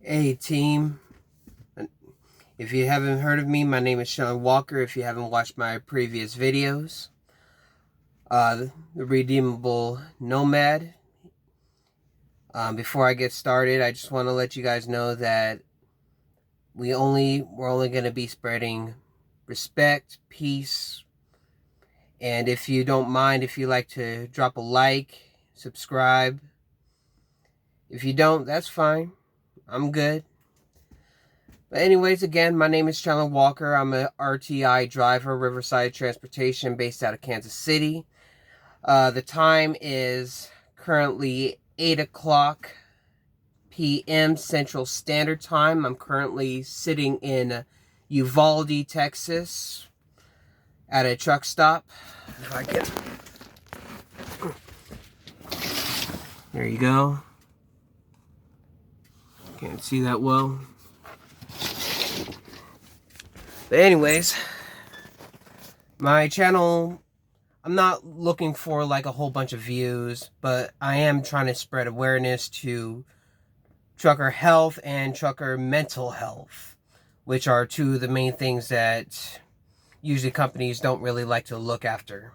Hey team, if you haven't heard of me, my name is Sean Walker. If you haven't watched my previous videos, the Redeemable Nomad. Before I get started, I just want to let you guys know that we're only going to be spreading respect, peace, and if you don't mind, if you like to drop a like, subscribe. If you don't, that's fine. I'm good. But anyways, again, my name is Chandler Walker. I'm a RTI driver, Riverside Transportation, based out of Kansas City. The time is currently 8 o'clock p.m. Central Standard Time. I'm currently sitting in Uvalde, Texas, at a truck stop. If I can. There you go. Can't see that well. But anyways, my channel, I'm not looking for like a whole bunch of views, but I am trying to spread awareness to trucker health and trucker mental health, which are two of the main things that usually companies don't really like to look after.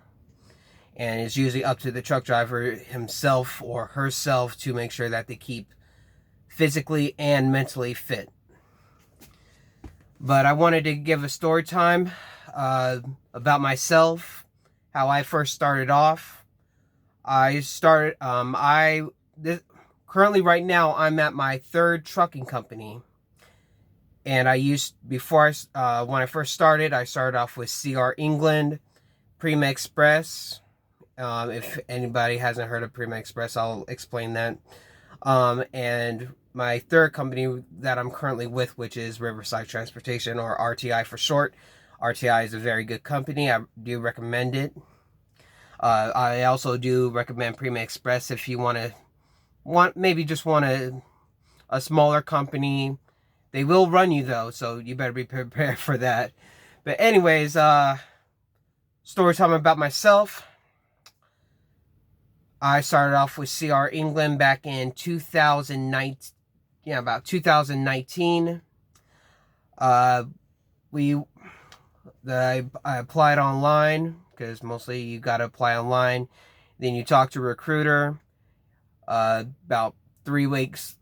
And it's usually up to the truck driver himself or herself to make sure that they keep physically and mentally fit. But I wanted to give a story time about myself, how I first started off. Currently right now I'm at my third trucking company. And when I first started, I started off with CR England, Prima Express. If anybody hasn't heard of Prima Express, I'll explain that. And my third company that I'm currently with, which is Riverside Transportation, or RTI for short. RTI is a very good company. I do recommend it. I also do recommend Prima Express if you want a smaller company. They will run you though, so you better be prepared for that. But anyways, story time about myself. I started off with CR England back in 2019. Yeah, about 2019. I applied online because mostly you gotta apply online. Then you talk to a recruiter. About 3 weeks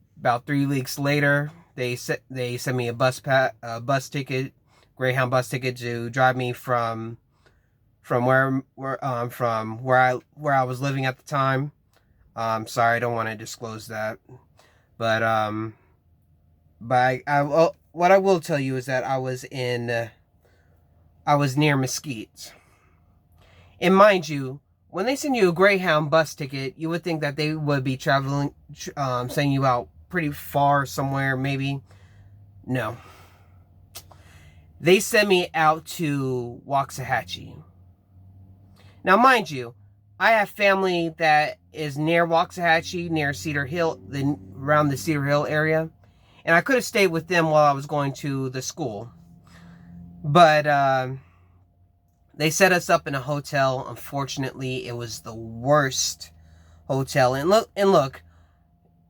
later, they sent me a bus ticket, Greyhound bus ticket to drive me from where I was living at the time. Sorry, I don't want to disclose that, but what I will tell you is that I was near Mesquite, and mind you, when they send you a Greyhound bus ticket, you would think that they would be sending you out pretty far somewhere, maybe. No. They sent me out to Waxahachie. Now, mind you, I have family that is near Waxahachie, near Cedar Hill, around the Cedar Hill area. And I could have stayed with them while I was going to the school. But they set us up in a hotel. Unfortunately, it was the worst hotel. And look,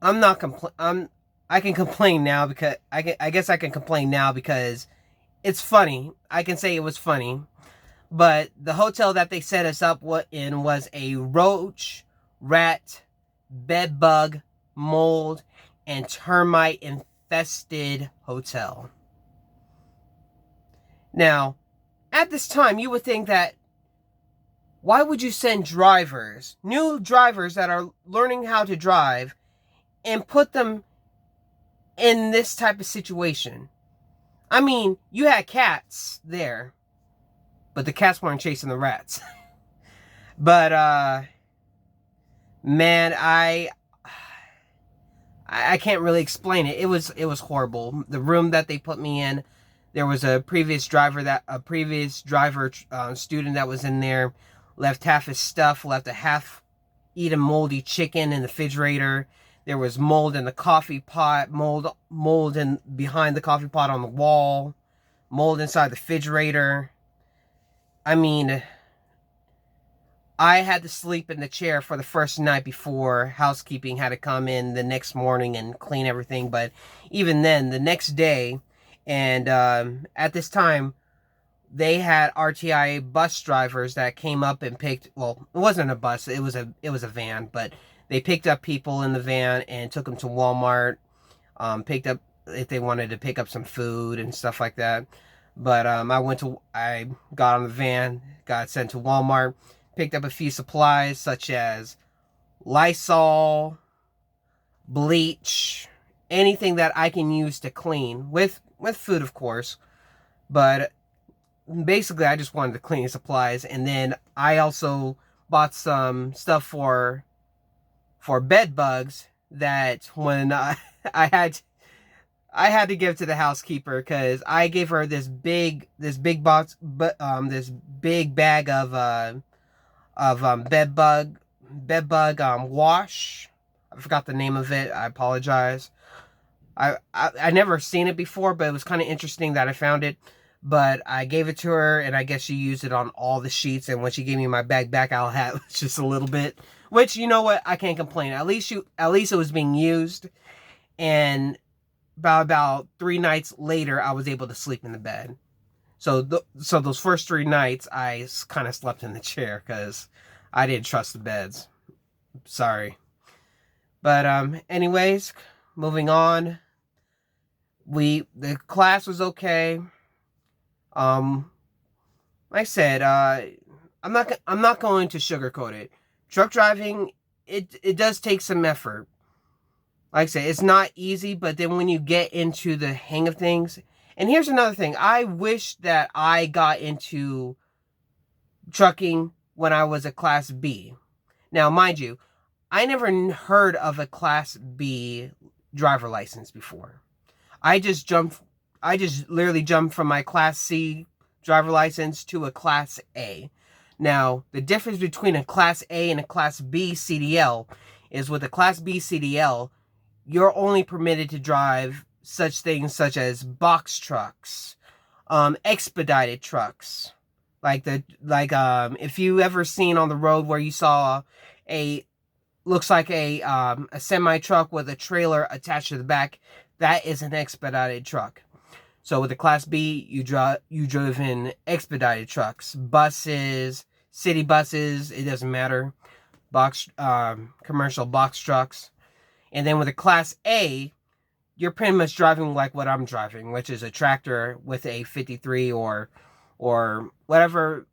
I can complain now because I guess I can complain now because it's funny. I can say it was funny. But the hotel that they set us up in was a roach, rat, bed bug, mold, and termite infested hotel. Now, at this time, you would think that why would you send new drivers that are learning how to drive, and put them in this type of situation? I mean, you had cats there, but the cats weren't chasing the rats. But man, I can't really explain it. It was horrible. The room that they put me in, there was a previous student that was in there, left half his stuff, left a half-eaten moldy chicken in the refrigerator. There was mold in the coffee pot, mold behind the coffee pot on the wall, mold inside the refrigerator. I mean, I had to sleep in the chair for the first night before housekeeping had to come in the next morning and clean everything. But even then, the next day, and at this time, they had RTI bus drivers that came up and picked. Well, it wasn't a bus; it was a van. But they picked up people in the van and took them to Walmart. Picked up if they wanted to pick up some food and stuff like that. But I got on the van, got sent to Walmart, picked up a few supplies such as Lysol, bleach, anything that I can use to clean with food, of course. But basically, I just wanted the cleaning supplies, and then I also bought some stuff for bed bugs that when I had to give to the housekeeper because I gave her this big box, but this big bag of bed bug wash. I forgot the name of it. I apologize. I never seen it before, but it was kind of interesting that I found it. But I gave it to her, and I guess she used it on all the sheets. And when she gave me my bag back, I'll have just a little bit. Which, you know what, I can't complain. At least it was being used. And about 3 nights later, I was able to sleep in the bed. So those first 3 nights, I kind of slept in the chair because I didn't trust the beds. Sorry. But anyways, moving on. The class was okay. Like I said, I'm not going to sugarcoat it. Truck driving, it does take some effort. Like I said, it's not easy, but then when you get into the hang of things, and here's another thing, I wish that I got into trucking when I was a Class B. Now, mind you, I never heard of a Class B driver license before. I just literally jumped from my Class C driver license to a Class A. Now, the difference between a Class A and a Class B CDL is with a Class B CDL, you're only permitted to drive such things such as box trucks, expedited trucks. If you ever seen on the road where you saw looks like a semi truck with a trailer attached to the back, that is an expedited truck. So with the Class B, you drove in expedited trucks, buses, city buses, it doesn't matter, commercial box trucks. And then with a Class A, you're pretty much driving like what I'm driving, which is a tractor with a 53 or whatever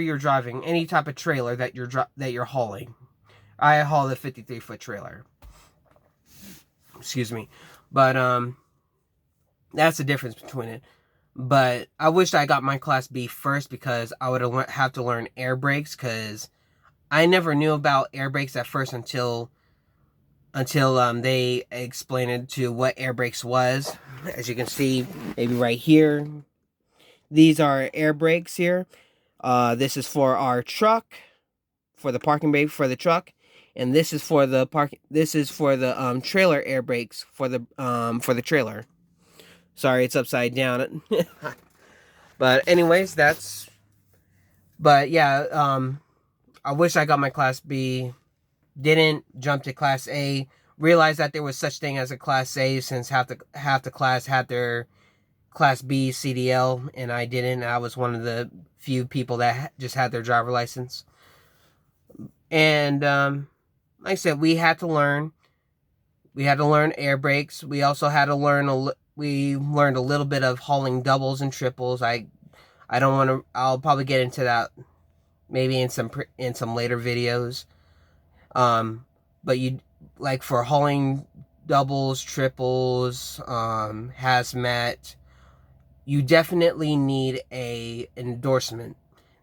you're driving, any type of trailer that you're hauling. I haul a 53-foot trailer. Excuse me. But that's the difference between it. But I wish I got my Class B first because I would have to learn air brakes because I never knew about air brakes at first until they explained it to what air brakes was. As you can see, maybe right here, these are air brakes here. This is for our truck, for the parking brake for the truck, and this is for the trailer air brakes for the trailer. Sorry, it's upside down. But anyways, but yeah, I wish I got my Class B. Didn't jump to Class A. Realized that there was such thing as a Class A since half the class had their Class B CDL, and I didn't. I was one of the few people that just had their driver license. And like I said, we had to learn air brakes. We also had to learn we learned a little bit of hauling doubles and triples. I don't want to. I'll probably get into that maybe in some later videos. But you like for hauling doubles, triples, hazmat, you definitely need a endorsement.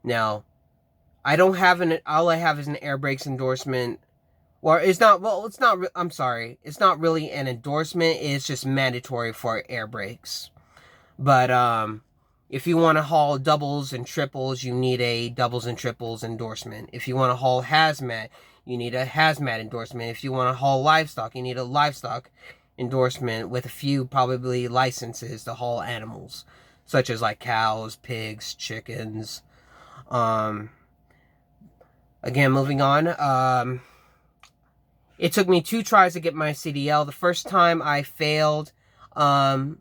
Now, I don't have all I have is an air brakes endorsement. I'm sorry. It's not really an endorsement. It's just mandatory for air brakes. But, if you want to haul doubles and triples, you need a doubles and triples endorsement. If you want to haul hazmat, you need a hazmat endorsement. If you want to haul livestock, you need a livestock endorsement with a few probably licenses to haul animals, such as like cows, pigs, chickens. Again, moving on. It took me 2 tries to get my CDL. The first time I failed. And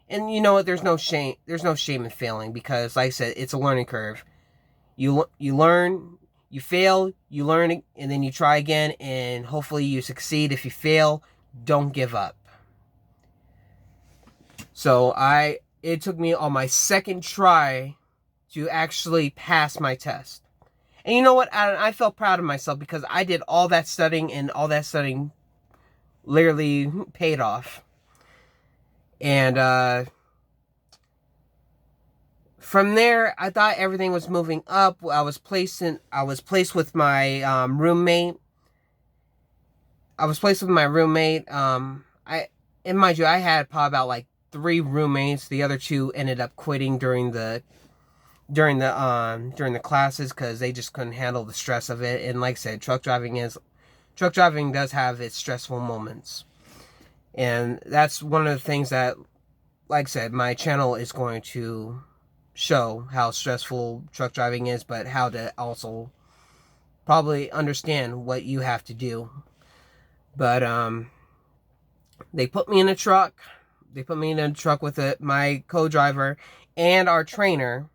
you know what? There's no shame. There's no shame in failing because, like I said, it's a learning curve. You learn, you fail, you learn, and then you try again, and hopefully you succeed. If you fail, don't give up. So it took me on my second try to actually pass my test. And you know what? I felt proud of myself because I did all that studying, and all that studying literally paid off. And from there, I thought everything was moving up. I was placed with my roommate. I was placed with my roommate. And mind you, I had probably about like 3 roommates. The other 2 ended up quitting during the classes because they just couldn't handle the stress of it. And like I said, truck driving does have its stressful moments. And that's one of the things that, like I said, my channel is going to show how stressful truck driving is, but how to also probably understand what you have to do. But they put me in a truck. They put me in a truck with my co-driver and our trainer.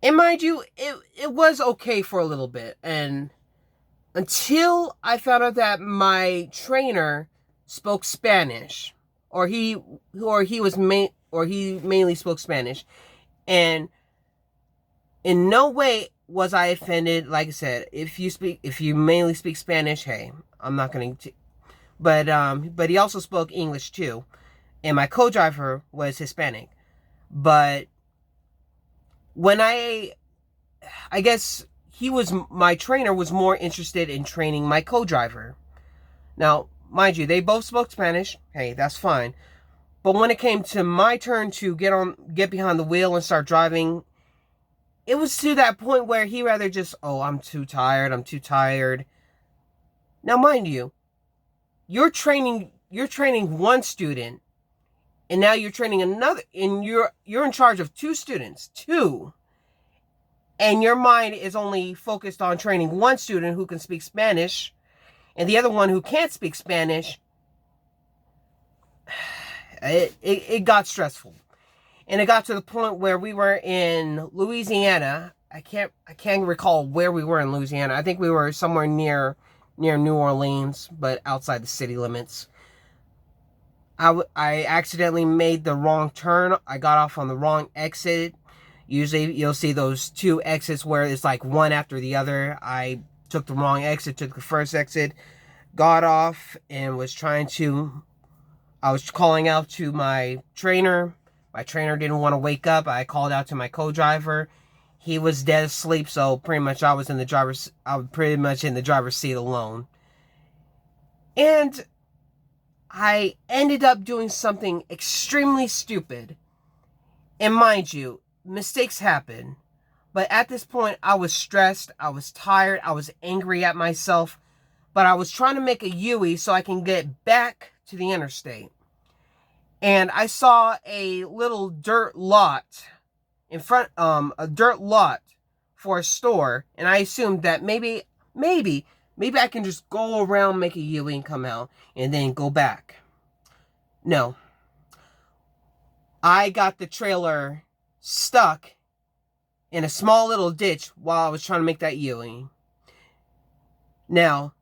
And mind you, it was okay for a little bit. And until I found out that my trainer spoke Spanish, or he mainly spoke Spanish. And in no way was I offended. Like I said, if you mainly speak Spanish, hey, I'm not going to. But he also spoke English too, and my co-driver was Hispanic. But when I guess my trainer was more interested in training my co-driver. Now, mind you, they both spoke Spanish. Hey, that's fine. But when it came to my turn to get behind the wheel and start driving, it was to that point where he rather just, I'm too tired. Now, mind you, you're training one student, and now you're training another, and you're in charge of 2 students, and your mind is only focused on training one student who can speak Spanish, and the other one who can't speak Spanish. It got stressful. And it got to the point where we were in Louisiana. I can't recall where we were in Louisiana. I think we were somewhere near New Orleans, but outside the city limits. I accidentally made the wrong turn. I got off on the wrong exit. Usually you'll see those 2 exits where it's like one after the other. I took the wrong exit, took the first exit, got off, and I was calling out to my trainer. My trainer didn't want to wake up. I called out to my co-driver. He was dead asleep, so pretty much I was in the driver's seat alone. And I ended up doing something extremely stupid. And mind you, mistakes happen. But at this point, I was stressed. I was tired. I was angry at myself. But I was trying to make a U-turn so I can get back to the interstate. And I saw a little dirt lot in front, a dirt lot for a store. And I assumed that maybe I can just go around, make a U-turn, and come out, and then go back. No. I got the trailer stuck in a small little ditch while I was trying to make that U-turn. Now,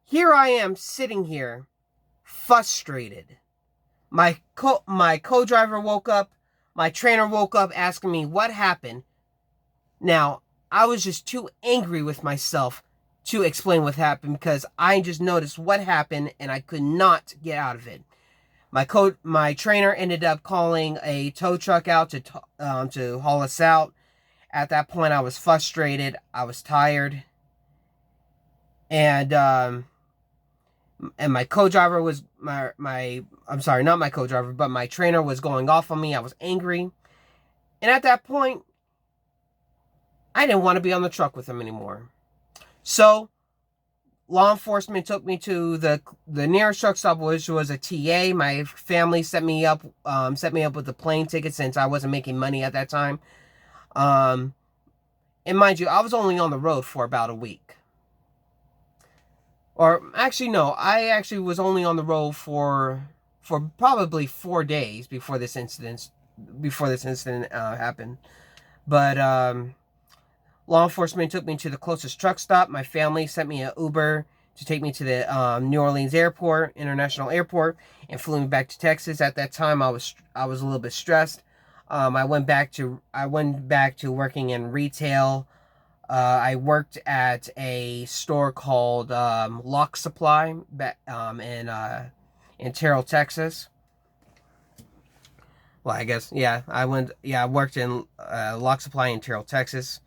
here I am sitting here, frustrated. My co-driver woke up. My trainer woke up asking me what happened. Now, I was just too angry with myself to explain what happened because I just noticed what happened and I could not get out of it. My trainer ended up calling a tow truck out to haul us out. At that point, I was frustrated. I was tired. And my co-driver was I'm sorry, not my co-driver, but my trainer was going off on me. I was angry. And at that point, I didn't want to be on the truck with him anymore. So, law enforcement took me to the nearest truck stop, which was a TA. My family set me up with a plane ticket since I wasn't making money at that time. And mind you, I was only on the road for about a week. Or actually, no, I actually was only on the road for probably 4 days before this incident happened. But law enforcement took me to the closest truck stop. My family sent me an Uber to take me to the New Orleans International Airport, and flew me back to Texas. At that time, I was a little bit stressed. I went back to working in retail. I worked at a store called Lock Supply in Terrell, Texas. Well, I guess, yeah, I worked in Lock Supply in Terrell, Texas.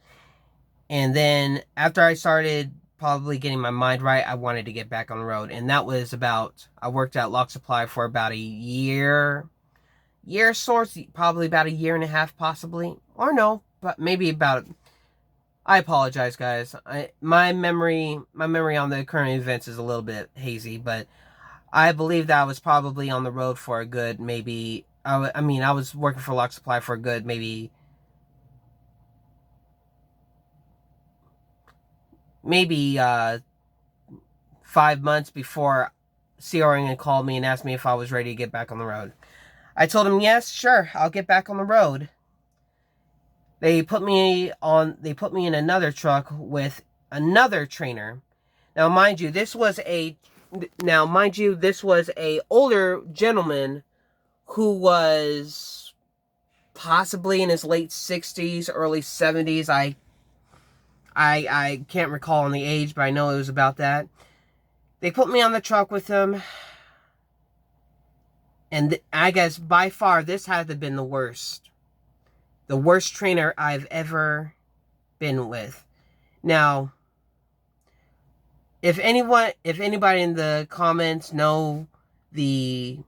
And then after I started probably getting my mind right, I wanted to get back on the road. And that was I worked at Lock Supply for about a year sorts, probably about a year and a half, possibly. Or no, but maybe about, I apologize, guys. My memory on the current events is a little bit hazy, but I believe that I was probably on the road for a good, maybe, I was working for Lock Supply for a good, maybe 5 months before CRN called me and asked me if I was ready to get back on the road. I told him, yes, sure, I'll get back on the road. They put me in another truck with another trainer. Now, mind you, this was a older gentleman who was possibly in his late 60s, early 70s. I can't recall on the age, but I know it was about that. They put me on the truck with him, and I guess by far this had to have been the worst trainer I've ever been with. Now, if anybody in the comments know the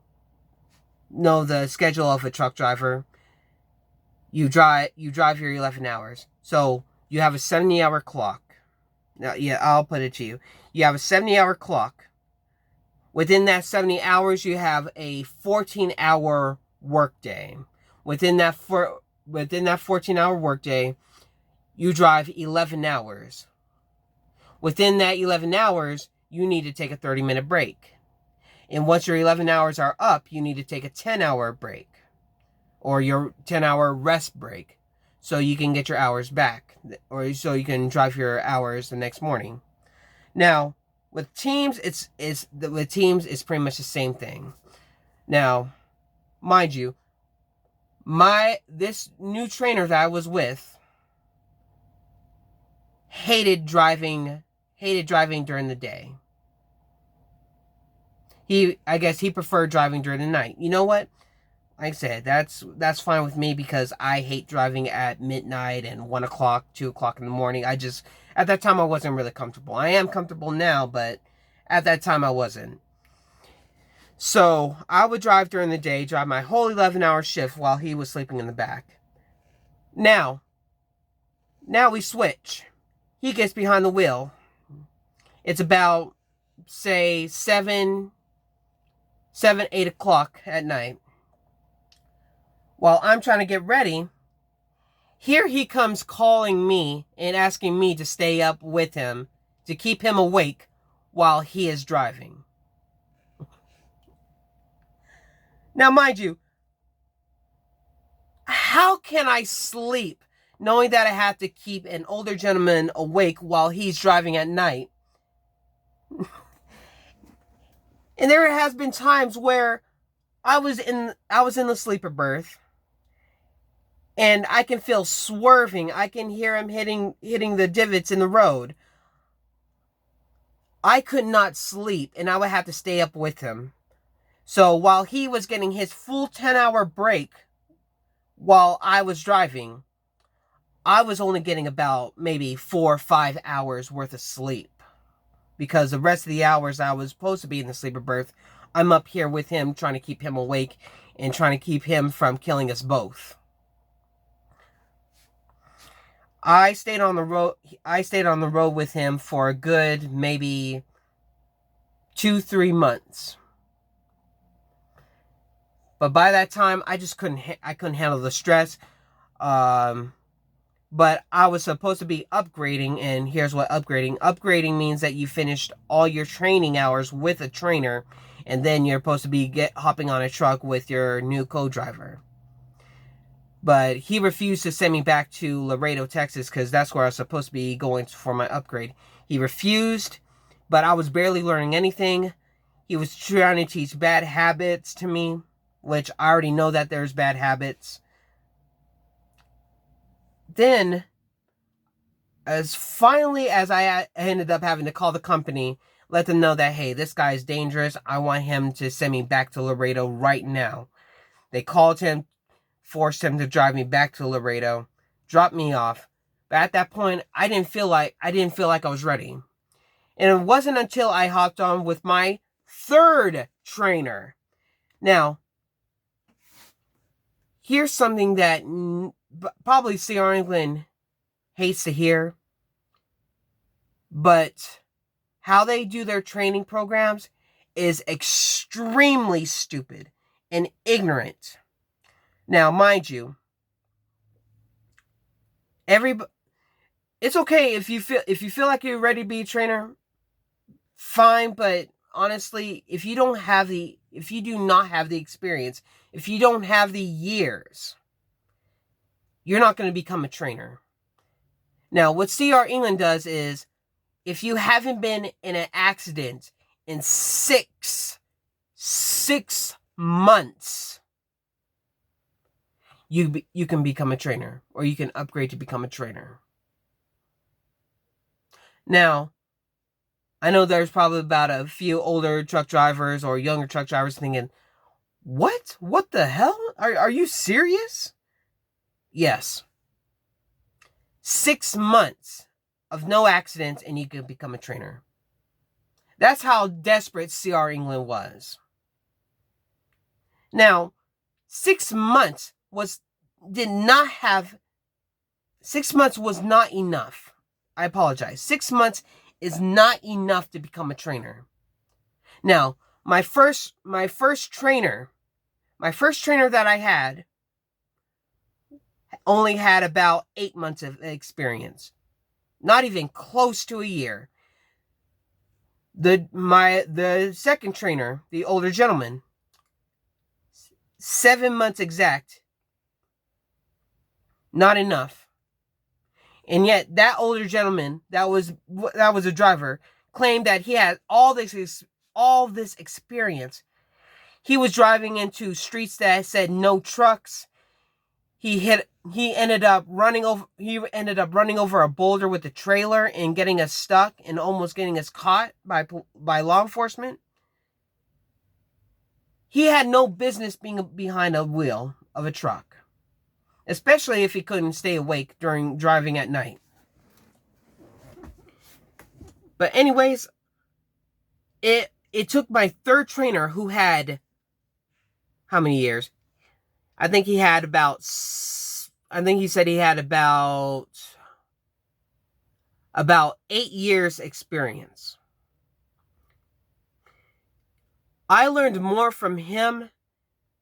schedule of a truck driver, you drive your 11 hours. So you have a 70-hour clock. Now, yeah, I'll put it to you. You have a 70-hour clock. Within that 70 hours, you have a 14-hour workday. Within that 14-hour workday, you drive 11 hours. Within that 11 hours, you need to take a 30-minute break. And once your 11 hours are up, you need to take a 10-hour break. Or your 10-hour rest break. So you can get your hours back. Or so you can drive your hours the next morning. Now, with teams, it's pretty much the same thing. Now, mind you, this new trainer that I was with hated driving during the day. I guess he preferred driving during the night. You know what? Like I said, that's fine with me, because I hate driving at midnight and 1 o'clock, 2 o'clock in the morning. At that time, I wasn't really comfortable. I am comfortable now, but at that time, I wasn't. So I would drive during the day, drive my whole 11-hour shift while he was sleeping in the back. Now we switch. He gets behind the wheel. It's about, say, 8 o'clock at night. While I'm trying to get ready, here he comes calling me and asking me to stay up with him, to keep him awake while he is driving. Now, mind you, how can I sleep knowing that I have to keep an older gentleman awake while he's driving at night? And there has been times where I was in the sleeper berth, and I can feel swerving. I can hear him hitting the divots in the road. I could not sleep, and I would have to stay up with him. So while he was getting his full 10-hour break while I was driving, I was only getting about maybe 4 or 5 hours worth of sleep. Because the rest of the hours I was supposed to be in the sleeper berth, I'm up here with him, trying to keep him awake and trying to keep him from killing us both. I stayed on the road with him for a good maybe 2-3 months. But by that time, I couldn't handle the stress. but I was supposed to be upgrading, and here's what upgrading. Upgrading means that you finished all your training hours with a trainer, and then you're supposed to be hopping on a truck with your new co-driver. But he refused to send me back to Laredo, Texas, because that's where I was supposed to be going for my upgrade. He refused, but I was barely learning anything. He was trying to teach bad habits to me, which I already know that there's bad habits. Then, as I ended up having to call the company, let them know that, hey, this guy is dangerous. I want him to send me back to Laredo right now. They called him, forced him to drive me back to Laredo, dropped me off. But at that point, I didn't feel like I was ready. And it wasn't until I hopped on with my third trainer. Now, here's something that probably CR England hates to hear, but how they do their training programs is extremely stupid and ignorant. Now, mind you, it's okay if you feel like you're ready to be a trainer, fine, but honestly, if you do not have the experience, if you don't have the years, you're not going to become a trainer. Now, what CR England does is, if you haven't been in an accident in six months, you can become a trainer, or you can upgrade to become a trainer. Now, I know there's probably about a few older truck drivers or younger truck drivers thinking, what? What the hell? Are you serious? Yes. 6 months of no accidents and you can become a trainer. That's how desperate CR England was. Now, 6 months was not enough. I apologize. 6 months is not enough to become a trainer. Now, my first trainer that I had only had about 8 months of experience. Not even close to a year. The second trainer, the older gentleman, 7 months exact. Not enough. And yet that older gentleman that was a driver claimed that he had all this experience. He was driving into streets that said no trucks. He ended up running over a boulder with a trailer and getting us stuck and almost getting us caught by law enforcement. He had no business being behind a wheel of a truck, especially if he couldn't stay awake during driving at night. But anyways, it took my third trainer, who had how many years? I think he said he had about 8 years experience. I learned more from him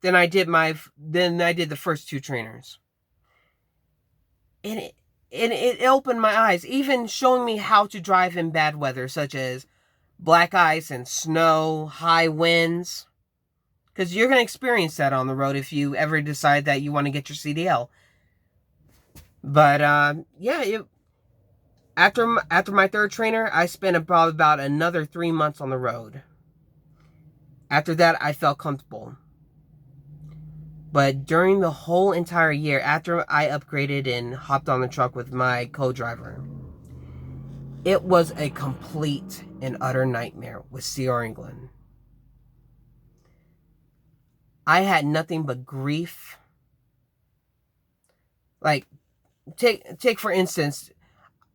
than I did the first 2 trainers. And it opened my eyes, even showing me how to drive in bad weather, such as black ice and snow, high winds. Because you're going to experience that on the road if you ever decide that you want to get your CDL. But, after my third trainer, I spent about another 3 months on the road. After that, I felt comfortable. But during the whole entire year, after I upgraded and hopped on the truck with my co-driver, it was a complete and utter nightmare with CR England. I had nothing but grief. Like, take for instance,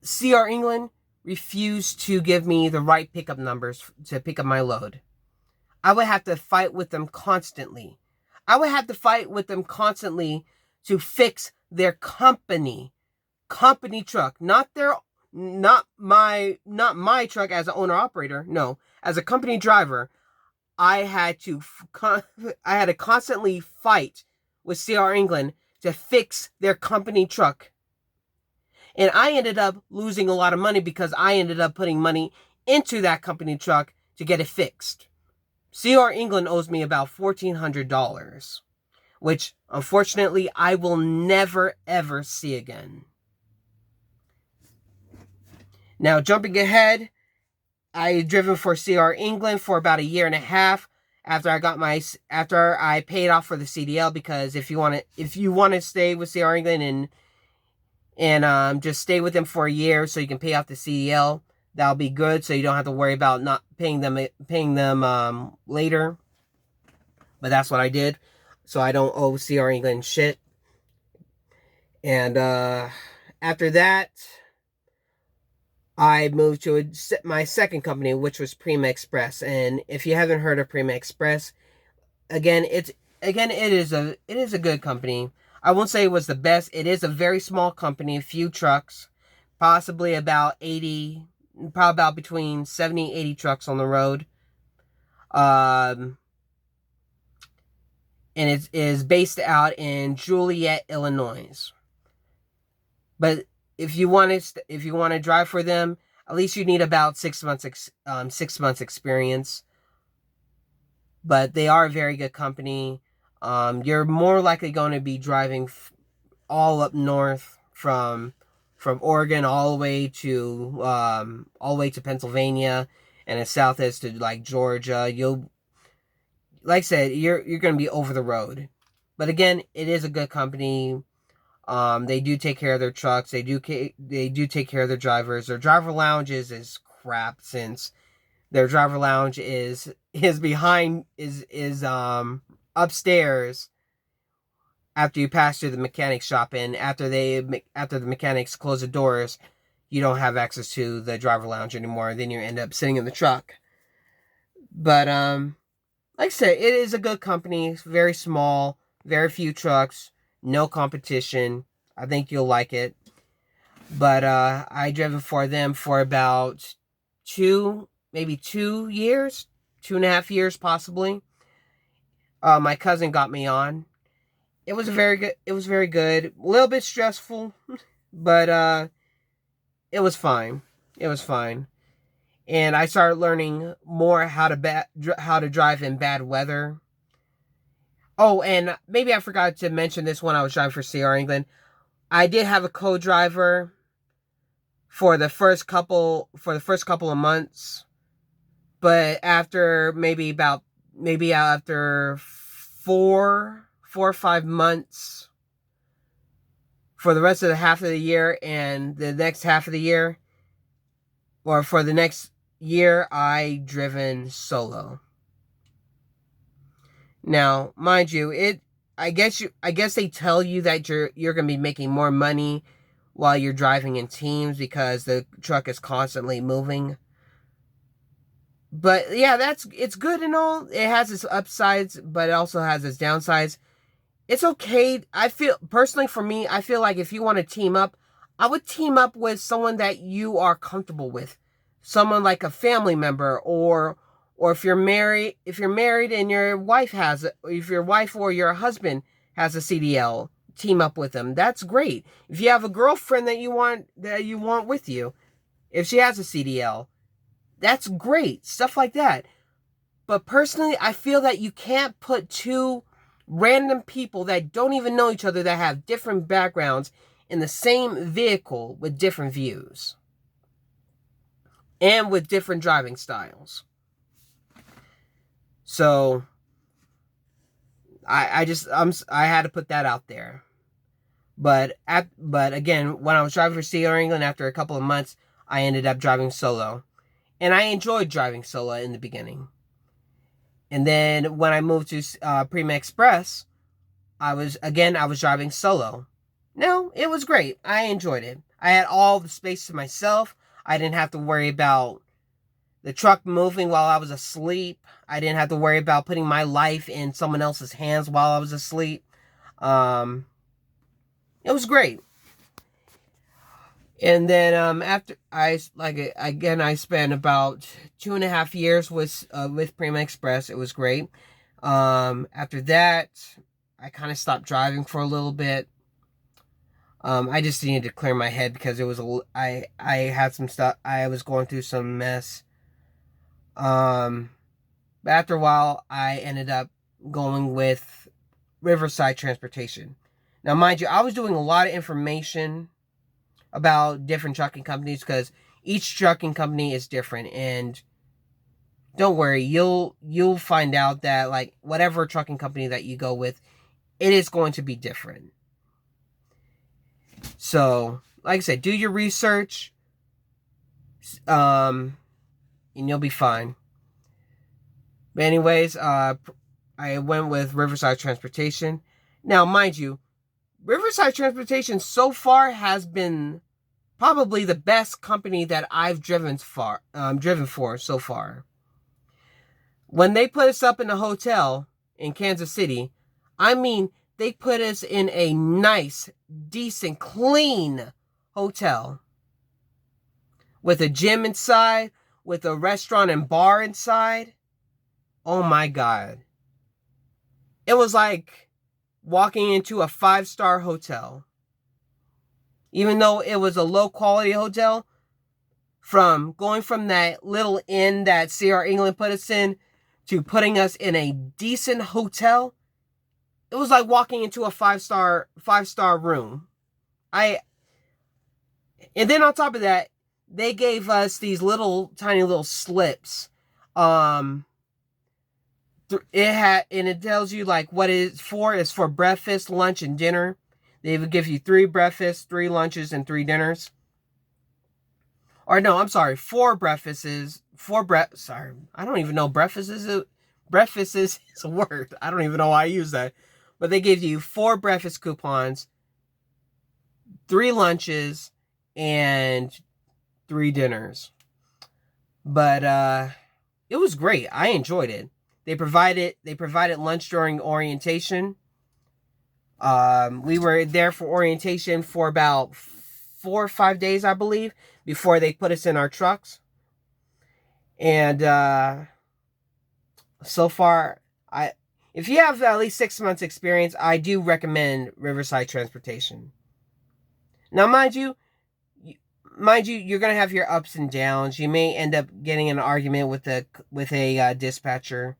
CR England refused to give me the right pickup numbers to pick up my load. I would have to fight with them constantly. To fix their company truck, not my truck as an owner operator. No, as a company driver, I had to constantly fight with CR England to fix their company truck. And I ended up losing a lot of money because I ended up putting money into that company truck to get it fixed. CR England owes me about $1,400, which unfortunately I will never ever see again. Now, jumping ahead, I had driven for CR England for about a year and a half after I paid off for the CDL, because if you want to stay with CR England and just stay with them for a year so you can pay off the CDL, that'll be good, so you don't have to worry about not paying them later. But that's what I did, so I don't owe CR England shit. And after that, I moved to my second company, which was Prima Express. And if you haven't heard of Prima Express, again, it is a good company. I won't say it was the best. It is a very small company, a few trucks, possibly about 80, probably about between 70 and 80 trucks on the road. And it is based out in Joliet, Illinois. But if you want to drive for them, at least you need about 6 months experience. But they are a very good company. You're more likely going to be driving all up north from Oregon all the way to Pennsylvania, and as south as to like Georgia. Like I said, you're going to be over the road. But again, it is a good company. They do take care of their trucks. They do take care of their drivers. Their driver lounges is crap, since their driver lounge is upstairs after you pass through the mechanic shop, and after the mechanics close the doors, you don't have access to the driver lounge anymore. Then you end up sitting in the truck. But like I said, it is a good company. It's very small, very few trucks, no competition. I think you'll like it. But I driven for them for about 2 years, 2.5 years possibly. My cousin got me on. It was very good. A little bit stressful, but it was fine. And I started learning more how to drive in bad weather. Oh, and maybe I forgot to mention this when I was driving for CR England. I did have a co-driver for the first couple of months, but after after 4 or 5 months, for the rest of the half of the year and the next half of the year, or for the next year, I driven solo. Now, mind you, I guess they tell you that you're going to be making more money while you're driving in teams because the truck is constantly moving. But yeah, it's good and all. It has its upsides, but it also has its downsides. It's okay. I feel, personally for me, I feel like if you want to team up, I would team up with someone that you are comfortable with. Someone like a family member, or if you're married and your wife if your wife or your husband has a CDL, team up with them. That's great. If you have a girlfriend that you want with you, if she has a CDL, that's great. Stuff like that. But personally, I feel that you can't put two random people that don't even know each other, that have different backgrounds, in the same vehicle with different views and with different driving styles. So I had to put that out there. But again, when I was driving for CR England, after a couple of months, I ended up driving solo. And I enjoyed driving solo in the beginning. And then when I moved to Prima Express, I was driving solo. No, it was great. I enjoyed it. I had all the space to myself. I didn't have to worry about the truck moving while I was asleep. I didn't have to worry about putting my life in someone else's hands while I was asleep. It was great. And then after I spent about 2.5 years with Prima Express. It was great. After that, I kind of stopped driving for a little bit. I just needed to clear my head because it was I had some stuff. I was going through some mess. But after a while, I ended up going with Riverside Transportation. Now, mind you, I was doing a lot of information about different trucking companies because each trucking company is different, and don't worry, you'll find out that like whatever trucking company that you go with, it is going to be different. So, like I said, do your research, and you'll be fine. But anyways, I went with Riverside Transportation. Now, mind you, Riverside Transportation so far has been probably the best company that I've driven for so far. When they put us up in a hotel in Kansas City, I mean, they put us in a nice, decent, clean hotel with a gym inside, with a restaurant and bar inside. Oh my God. It was like walking into a 5-star hotel. Even though it was a low quality hotel, from going from that little inn that CR England put us in to putting us in a decent hotel, it was like walking into a 5-star room. And then on top of that, they gave us these tiny little slips. It tells you like what it's for. It's for breakfast, lunch, and dinner. They would give you 3 breakfasts, 3 lunches, and 3 dinners. Or no, I'm sorry, 4 breakfasts. Sorry, I don't even know breakfast is a word. I don't even know why I use that. But they give you 4 breakfast coupons, 3 lunches, and 3 dinners. But it was great. I enjoyed it. They provided lunch during orientation. We were there for orientation for about 4 or 5 days, I believe, before they put us in our trucks. And so far, if you have at least 6 months experience, I do recommend Riverside Transportation. Now, mind you, you're gonna have your ups and downs. You may end up getting in an argument with a dispatcher,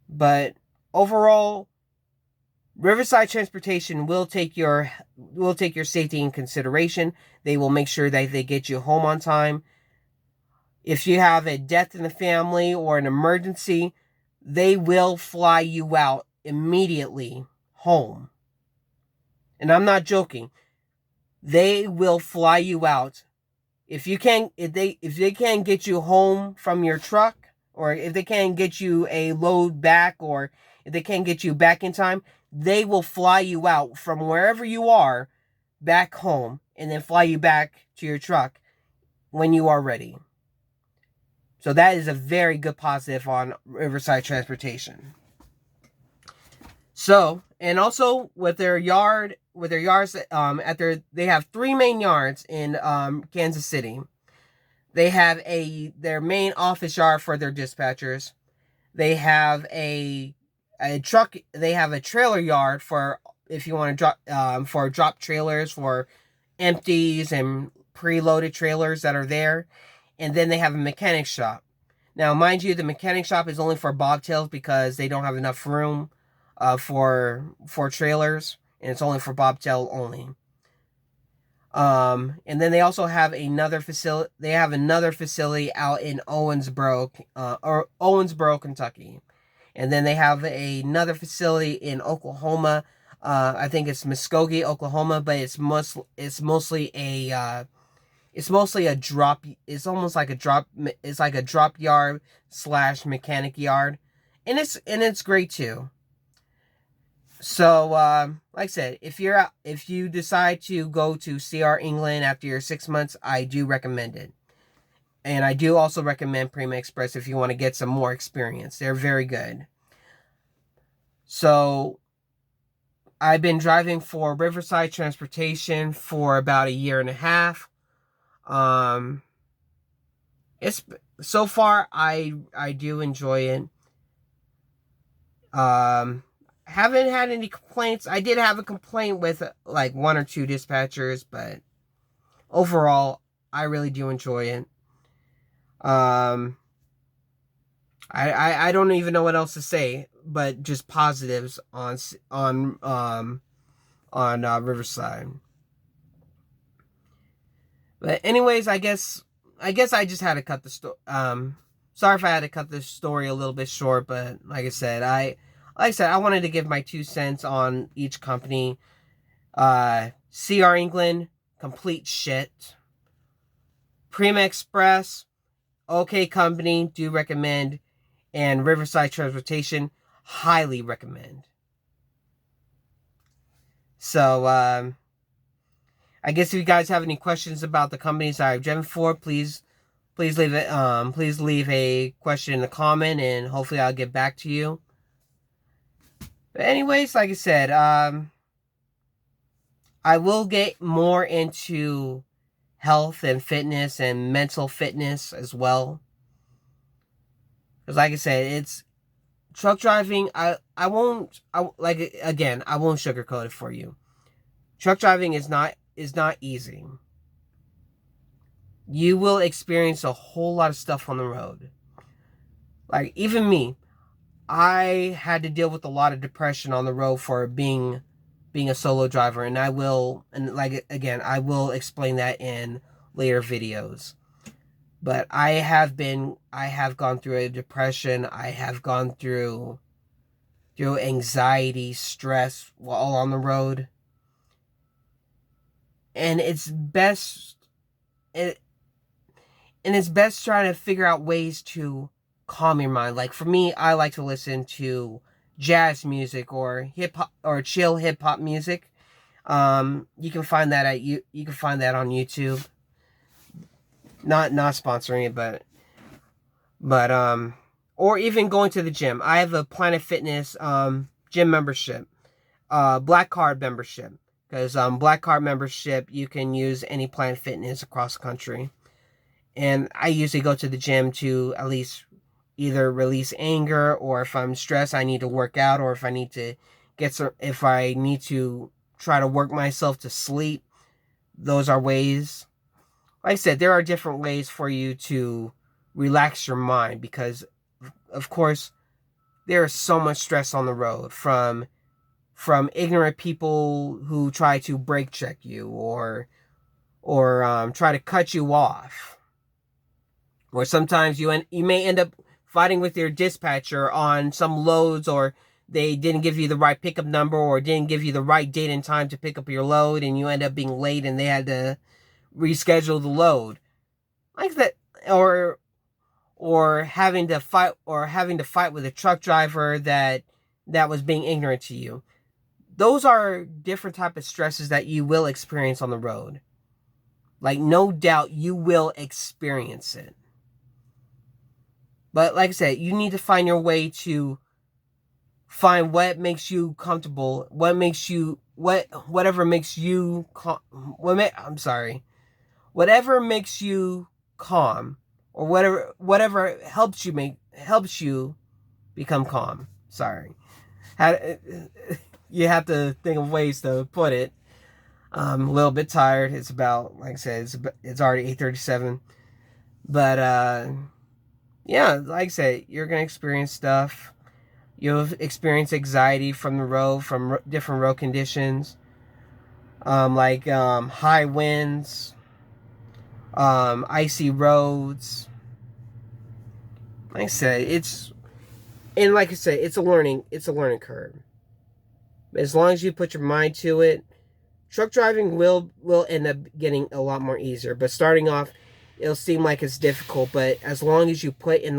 but overall, Riverside Transportation will take your safety in consideration. They will make sure that they get you home on time. If you have a death in the family or an emergency, they will fly you out immediately home. And I'm not joking. They will fly you out. If they can't get you home from your truck, or if they can't get you a load back, or if they can't get you back in time, they will fly you out from wherever you are back home and then fly you back to your truck when you are ready. So that is a very good positive on Riverside Transportation. So, and also with their yards, they have 3 main yards in Kansas City. They have their main office yard for their dispatchers. They have a truck. They have a trailer yard for if you want to drop trailers for empties and preloaded trailers that are there. And then they have a mechanic shop. Now, mind you, the mechanic shop is only for bobtails because they don't have enough room for trailers, and it's only for bobtail only. And then they also have another facility. They have another facility out in Owensboro, Kentucky. And then they have another facility in Oklahoma. I think it's Muskogee, Oklahoma, but it's mostly a drop. It's almost like a drop. It's like a drop yard / mechanic yard, and it's great too. So, like I said, if you decide to go to CR England after your 6 months, I do recommend it. And I do also recommend Prima Express if you want to get some more experience. They're very good. So, I've been driving for Riverside Transportation for about a year and a half. It's so far I do enjoy it. haven't had any complaints. I did have a complaint with like 1 or 2 dispatchers, but overall, I really do enjoy it. I don't even know what else to say, but just positives on Riverside. But anyways, I guess I just had to cut the story. Sorry if I had to cut this story a little bit short, but like I said, I wanted to give my 2 cents on each company. CR England, complete shit. Prima Express, okay company, do recommend. And Riverside Transportation, highly recommend. So, I guess if you guys have any questions about the companies I've driven for, please leave it. Please leave a question in the comment, and hopefully I'll get back to you. But anyways, like I said, I will get more into health and fitness and mental fitness as well. Because like I said, it's truck driving. I won't sugarcoat it for you. Truck driving is not easy. You will experience a whole lot of stuff on the road. Like even me, I had to deal with a lot of depression on the road for being a solo driver, and I will explain that in later videos. But I have gone through a depression. I have gone through anxiety, stress while on the road. And it's best trying to figure out ways to calm your mind. Like for me, I like to listen to jazz music or hip hop or chill hip hop music. You can find that on YouTube. Not sponsoring it, but or even going to the gym. I have a Planet Fitness gym membership, Black Card membership, because Black Card membership you can use any Planet Fitness across the country, and I usually go to the gym to at least either release anger, or if I'm stressed I need to work out, or if I need to try to work myself to sleep. Those are ways. Like I said, there are different ways for you to relax your mind, because of course there is so much stress on the road from ignorant people who try to brake check you or try to cut you off, or sometimes you may end up fighting with your dispatcher on some loads, or they didn't give you the right pickup number, or didn't give you the right date and time to pick up your load, and you end up being late and they had to reschedule the load. Like that, or having to fight with a truck driver that was being ignorant to you. Those are different type of stresses that you will experience on the road. Like, no doubt you will experience it. But like I said, you need to find your way to find what makes you comfortable, whatever makes you calm, or whatever helps you become calm. Sorry. You have to think of ways to put it. I'm a little bit tired. It's about, like I said, it's already 8:37. But yeah, like I said, you're gonna experience stuff. You'll experience anxiety from the road, from different road conditions, like high winds, icy roads. Like I said, it's a learning curve. As long as you put your mind to it, truck driving will end up getting a lot more easier. But starting off, it'll seem like it's difficult. But as long as you put in